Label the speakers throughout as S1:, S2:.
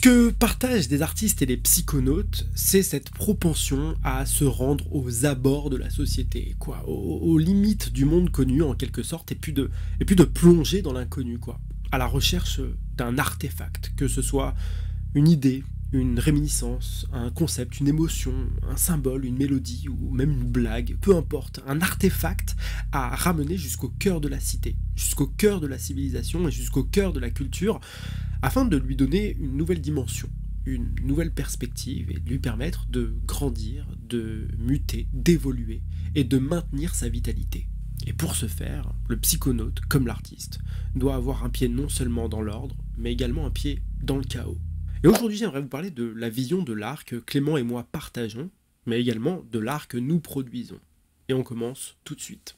S1: Ce que partagent des artistes et des psychonautes, c'est cette propension à se rendre aux abords de la société, quoi, aux limites du monde connu en quelque sorte, et puis de plonger dans l'inconnu, quoi, à la recherche d'un artefact, que ce soit une idée, une réminiscence, un concept, une émotion, un symbole, une mélodie ou même une blague, peu importe, un artefact à ramener jusqu'au cœur de la cité, jusqu'au cœur de la civilisation et jusqu'au cœur de la culture, afin de lui donner une nouvelle dimension, une nouvelle perspective et de lui permettre de grandir, de muter, d'évoluer et de maintenir sa vitalité. Et pour ce faire, le psychonaute, comme l'artiste, doit avoir un pied non seulement dans l'ordre, mais également un pied dans le chaos. Et aujourd'hui, j'aimerais vous parler de la vision de l'art que Clément et moi partageons, mais également de l'art que nous produisons. Et on commence tout de suite.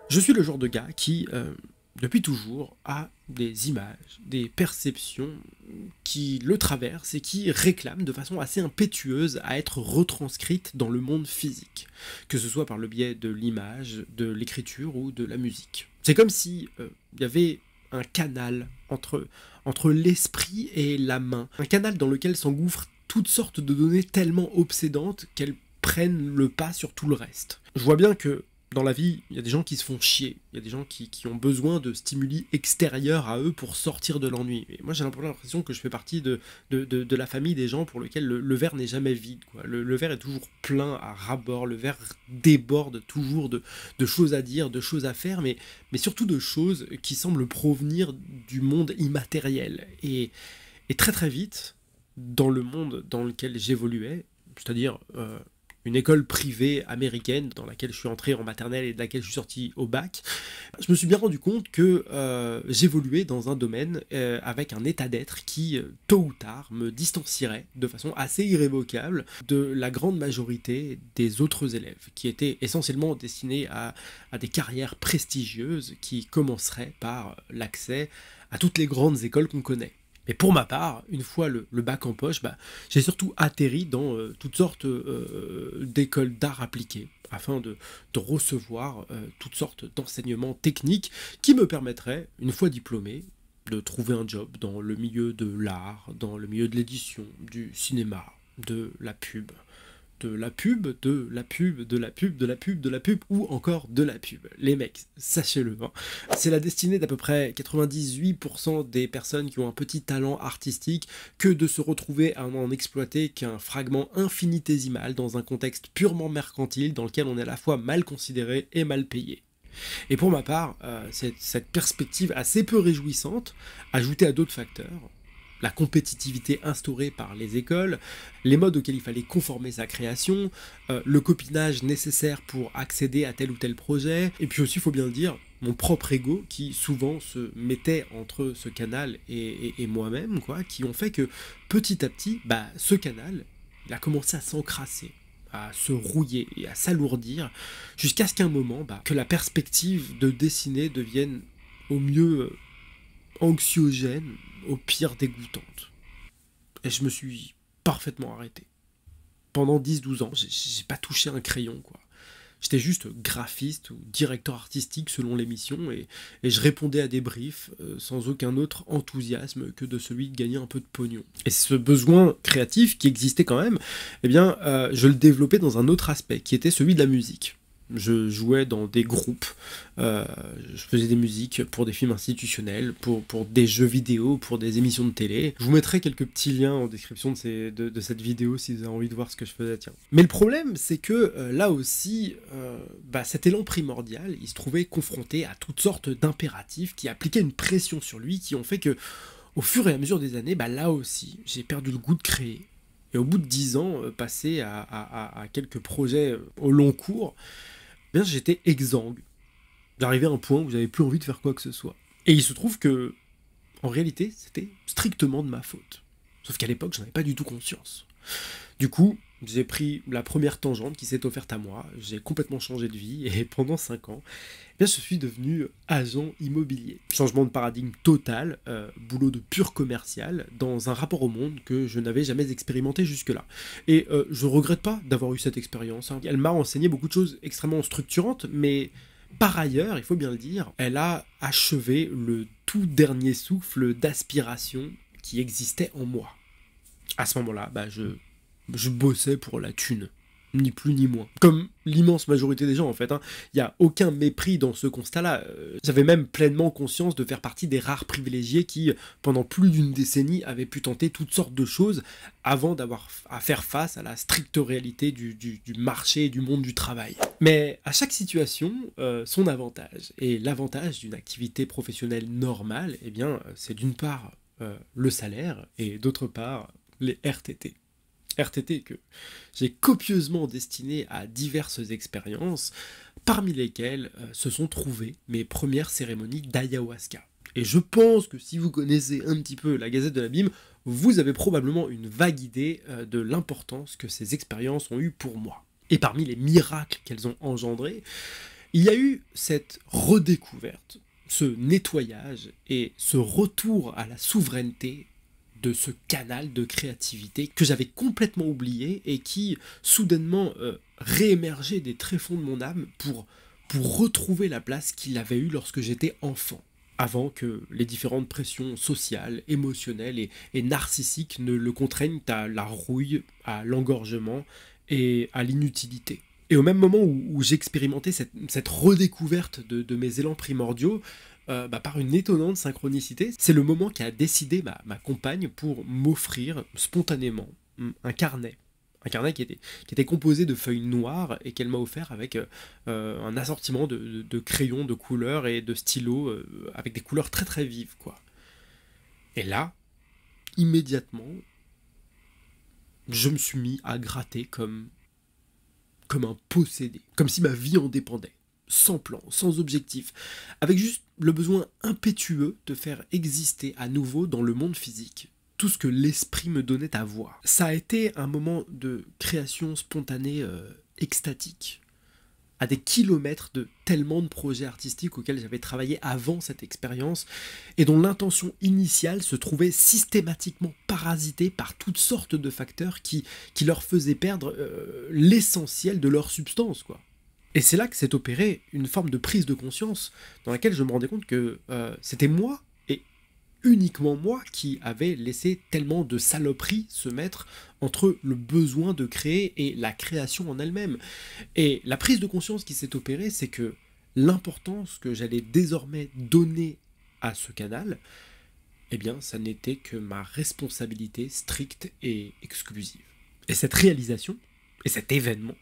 S1: Je suis le genre de gars qui, depuis toujours, a des images, des perceptions qui le traversent et qui réclament de façon assez impétueuse à être retranscrites dans le monde physique, que ce soit par le biais de l'image, de l'écriture ou de la musique. C'est comme si il y avait un canal entre l'esprit et la main, un canal dans lequel s'engouffrent toutes sortes de données tellement obsédantes qu'elles prennent le pas sur tout le reste. Je vois bien que dans la vie, il y a des gens qui se font chier, il y a des gens qui ont besoin de stimuli extérieurs à eux pour sortir de l'ennui. Et moi j'ai l'impression que je fais partie de la famille des gens pour lesquels le verre n'est jamais vide, quoi. Le verre est toujours plein à ras-bord, le verre déborde toujours de choses à dire, de choses à faire, mais surtout de choses qui semblent provenir du monde immatériel. Et très très vite, dans le monde dans lequel j'évoluais, c'est-à-dire une école privée américaine dans laquelle je suis entré en maternelle et de laquelle je suis sorti au bac, je me suis bien rendu compte que j'évoluais dans un domaine avec un état d'être qui, tôt ou tard, me distancierait de façon assez irrévocable de la grande majorité des autres élèves, qui étaient essentiellement destinés à des carrières prestigieuses qui commenceraient par l'accès à toutes les grandes écoles qu'on connaît. Mais pour ma part, une fois le bac en poche, j'ai surtout atterri dans toutes sortes d'écoles d'art appliqué, afin de recevoir toutes sortes d'enseignements techniques qui me permettraient, une fois diplômé, de trouver un job dans le milieu de l'art, dans le milieu de l'édition, du cinéma, de la pub, ou encore de la pub. Les mecs, sachez-le, hein, c'est la destinée d'à peu près 98% des personnes qui ont un petit talent artistique que de se retrouver à n'en exploiter qu'un fragment infinitésimal dans un contexte purement mercantile dans lequel on est à la fois mal considéré et mal payé. Et pour ma part, cette perspective assez peu réjouissante, ajoutée à d'autres facteurs, la compétitivité instaurée par les écoles, les modes auxquels il fallait conformer sa création, le copinage nécessaire pour accéder à tel ou tel projet, et puis aussi, il faut bien le dire, mon propre ego qui souvent se mettait entre ce canal et moi-même, quoi, qui ont fait que petit à petit, ce canal, il a commencé à s'encrasser, à se rouiller et à s'alourdir, jusqu'à ce qu'à un moment, que la perspective de dessiner devienne au mieux anxiogène, au pire dégoûtante. Et je me suis parfaitement arrêté. Pendant 10-12 ans, j'ai pas touché un crayon, quoi. J'étais juste graphiste ou directeur artistique selon l'émission et je répondais à des briefs sans aucun autre enthousiasme que de celui de gagner un peu de pognon. Et ce besoin créatif qui existait quand même, je le développais dans un autre aspect qui était celui de la musique. Je jouais dans des groupes, je faisais des musiques pour des films institutionnels, pour des jeux vidéo, pour des émissions de télé. Je vous mettrai quelques petits liens en description de cette vidéo si vous avez envie de voir ce que je faisais, tiens. Mais le problème, c'est que là aussi, cet élan primordial, il se trouvait confronté à toutes sortes d'impératifs qui appliquaient une pression sur lui, qui ont fait que, au fur et à mesure des années, là aussi, j'ai perdu le goût de créer. Et au bout de 10 ans, passé à quelques projets au long cours, j'étais exsangue. J'arrivais à un point où j'avais plus envie de faire quoi que ce soit. Et il se trouve que, en réalité, c'était strictement de ma faute. Sauf qu'à l'époque, j'en avais pas du tout conscience. Du coup, j'ai pris la première tangente qui s'est offerte à moi, j'ai complètement changé de vie, et pendant 5 ans, eh bien, je suis devenu agent immobilier. Changement de paradigme total, boulot de pur commercial, dans un rapport au monde que je n'avais jamais expérimenté jusque-là. Et je regrette pas d'avoir eu cette expérience, hein. Elle m'a enseigné beaucoup de choses extrêmement structurantes, mais par ailleurs, il faut bien le dire, elle a achevé le tout dernier souffle d'aspiration qui existait en moi. À ce moment-là, je bossais pour la thune, ni plus ni moins. Comme l'immense majorité des gens en fait, hein. Il n'y a aucun mépris dans ce constat-là. J'avais même pleinement conscience de faire partie des rares privilégiés qui, pendant plus d'une décennie, avaient pu tenter toutes sortes de choses avant d'avoir à faire face à la stricte réalité du marché et du monde du travail. Mais à chaque situation, son avantage. Et l'avantage d'une activité professionnelle normale, eh bien, c'est d'une part le salaire et d'autre part les RTT. RTT que j'ai copieusement destiné à diverses expériences, parmi lesquelles se sont trouvées mes premières cérémonies d'ayahuasca. Et je pense que si vous connaissez un petit peu la Gazette de l'Abîme, vous avez probablement une vague idée de l'importance que ces expériences ont eu pour moi. Et parmi les miracles qu'elles ont engendrés, il y a eu cette redécouverte, ce nettoyage et ce retour à la souveraineté de ce canal de créativité que j'avais complètement oublié et qui soudainement réémergeait des tréfonds de mon âme pour retrouver la place qu'il avait eue lorsque j'étais enfant, avant que les différentes pressions sociales, émotionnelles et narcissiques ne le contraignent à la rouille, à l'engorgement et à l'inutilité. Et au même moment où j'expérimentais cette redécouverte de mes élans primordiaux, par une étonnante synchronicité, c'est le moment qui a décidé ma compagne pour m'offrir spontanément un carnet. Un carnet qui était composé de feuilles noires et qu'elle m'a offert avec un assortiment de crayons, de couleurs et de stylos avec des couleurs très très vives, quoi. Et là, immédiatement, je me suis mis à gratter comme un possédé, comme si ma vie en dépendait. Sans plan, sans objectif, avec juste le besoin impétueux de faire exister à nouveau dans le monde physique tout ce que l'esprit me donnait à voir. Ça a été un moment de création spontanée extatique, à des kilomètres de tellement de projets artistiques auxquels j'avais travaillé avant cette expérience, et dont l'intention initiale se trouvait systématiquement parasitée par toutes sortes de facteurs qui leur faisaient perdre l'essentiel de leur substance, quoi. Et c'est là que s'est opérée une forme de prise de conscience dans laquelle je me rendais compte que c'était moi, et uniquement moi, qui avait laissé tellement de saloperies se mettre entre le besoin de créer et la création en elle-même. Et la prise de conscience qui s'est opérée, c'est que l'importance que j'allais désormais donner à ce canal, eh bien, ça n'était que ma responsabilité stricte et exclusive. Et cette réalisation, et cet événement,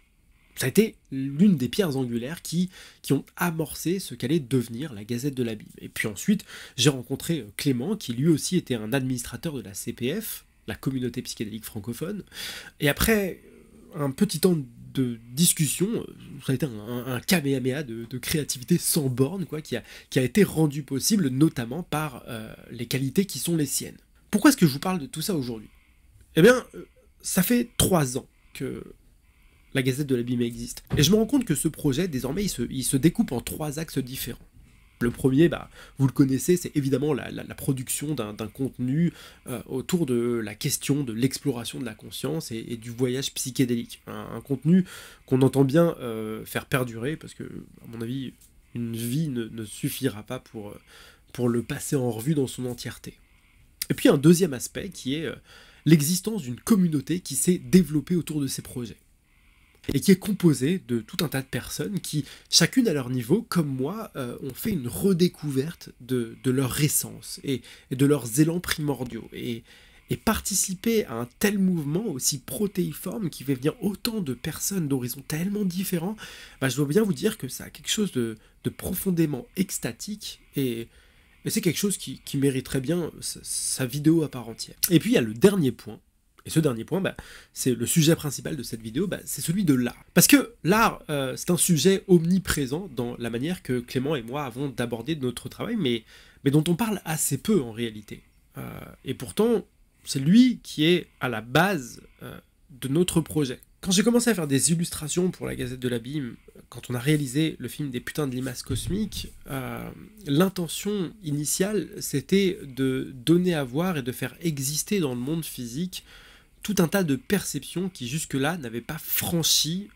S1: ça a été l'une des pierres angulaires qui ont amorcé ce qu'allait devenir la Gazette de l'Abîme. Et puis ensuite, j'ai rencontré Clément, qui lui aussi était un administrateur de la CPF, la communauté psychédélique francophone. Et après un petit temps de discussion, ça a été un kamehameha de créativité sans borne, quoi, qui a été rendu possible notamment par les qualités qui sont les siennes. Pourquoi est-ce que je vous parle de tout ça aujourd'hui ? Eh bien, ça fait 3 ans que la Gazette de l'Abîme existe. Et je me rends compte que ce projet, désormais, il se découpe en 3 axes différents. Le premier, vous le connaissez, c'est évidemment la production d'un contenu autour de la question de l'exploration de la conscience et du voyage psychédélique. Un contenu qu'on entend bien faire perdurer, parce que, à mon avis, une vie ne suffira pas pour le passer en revue dans son entièreté. Et puis un deuxième aspect qui est l'existence d'une communauté qui s'est développée autour de ces projets, et qui est composé de tout un tas de personnes qui, chacune à leur niveau, comme moi, ont fait une redécouverte de leur essence et de leurs élans primordiaux. Et participer à un tel mouvement aussi protéiforme qui fait venir autant de personnes d'horizons tellement différents, je dois bien vous dire que ça a quelque chose de profondément extatique, et c'est quelque chose qui mériterait bien sa vidéo à part entière. Et puis il y a le dernier point. Et ce dernier point, c'est le sujet principal de cette vidéo, c'est celui de l'art. Parce que l'art, c'est un sujet omniprésent dans la manière que Clément et moi avons d'aborder notre travail, mais dont on parle assez peu en réalité. Et pourtant, c'est lui qui est à la base de notre projet. Quand j'ai commencé à faire des illustrations pour la Gazette de l'Abîme, quand on a réalisé le film des putains de limaces cosmiques, l'intention initiale, c'était de donner à voir et de faire exister dans le monde physique tout un tas de perceptions qui jusque-là n'avaient pas franchi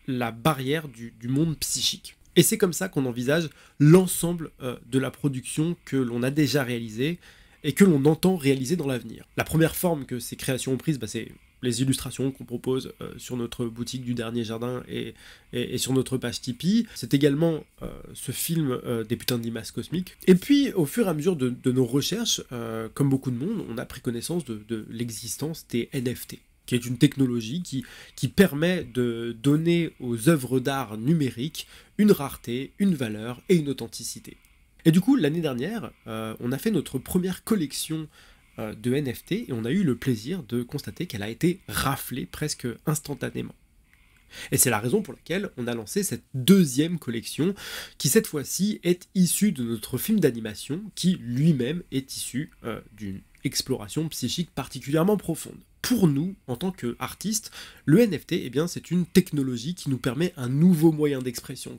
S1: la barrière du monde psychique. Et c'est comme ça qu'on envisage l'ensemble de la production que l'on a déjà réalisée et que l'on entend réaliser dans l'avenir. La première forme que ces créations ont prise, c'est les illustrations qu'on propose sur notre boutique du Dernier Jardin et sur notre page Tipeee. C'est également ce film des putains de limaces cosmiques. Et puis, au fur et à mesure de nos recherches, comme beaucoup de monde, on a pris connaissance de l'existence des NFT, qui est une technologie qui permet de donner aux œuvres d'art numériques une rareté, une valeur et une authenticité. Et du coup, l'année dernière, on a fait notre première collection de NFT et on a eu le plaisir de constater qu'elle a été raflée presque instantanément. Et c'est la raison pour laquelle on a lancé cette deuxième collection qui cette fois-ci est issue de notre film d'animation qui lui-même est issu d'une exploration psychique particulièrement profonde. Pour nous, en tant qu'artistes, le NFT, eh bien, c'est une technologie qui nous permet un nouveau moyen d'expression,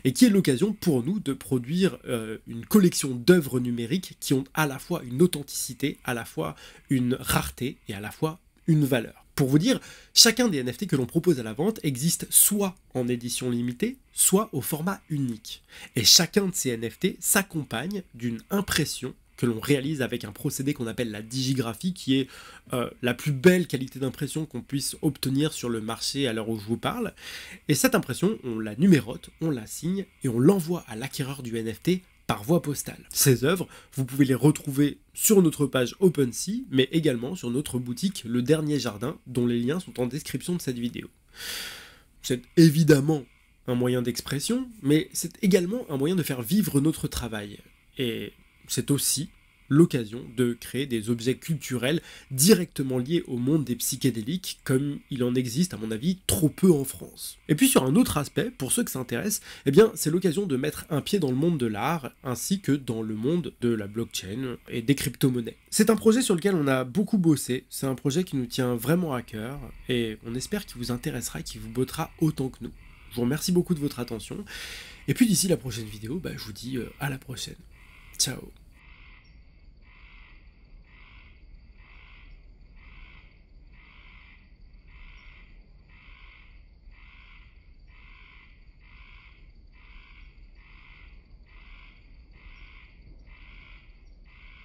S1: et qui est l'occasion pour nous de produire une collection d'œuvres numériques qui ont à la fois une authenticité, à la fois une rareté et à la fois une valeur. Pour vous dire, chacun des NFT que l'on propose à la vente existe soit en édition limitée, soit au format unique. Et chacun de ces NFT s'accompagne d'une impression que l'on réalise avec un procédé qu'on appelle la digigraphie, qui est la plus belle qualité d'impression qu'on puisse obtenir sur le marché à l'heure où je vous parle. Et cette impression, on la numérote, on la signe et on l'envoie à l'acquéreur du NFT par voie postale. Ces œuvres, vous pouvez les retrouver sur notre page OpenSea, mais également sur notre boutique Le Dernier Jardin, dont les liens sont en description de cette vidéo. C'est évidemment un moyen d'expression, mais c'est également un moyen de faire vivre notre travail. Et c'est aussi l'occasion de créer des objets culturels directement liés au monde des psychédéliques, comme il en existe, à mon avis, trop peu en France. Et puis sur un autre aspect, pour ceux que ça intéresse, eh bien, c'est l'occasion de mettre un pied dans le monde de l'art, ainsi que dans le monde de la blockchain et des crypto-monnaies. C'est un projet sur lequel on a beaucoup bossé, c'est un projet qui nous tient vraiment à cœur, et on espère qu'il vous intéressera et qu'il vous bottera autant que nous. Je vous remercie beaucoup de votre attention, et puis d'ici la prochaine vidéo, je vous dis à la prochaine. Ciao.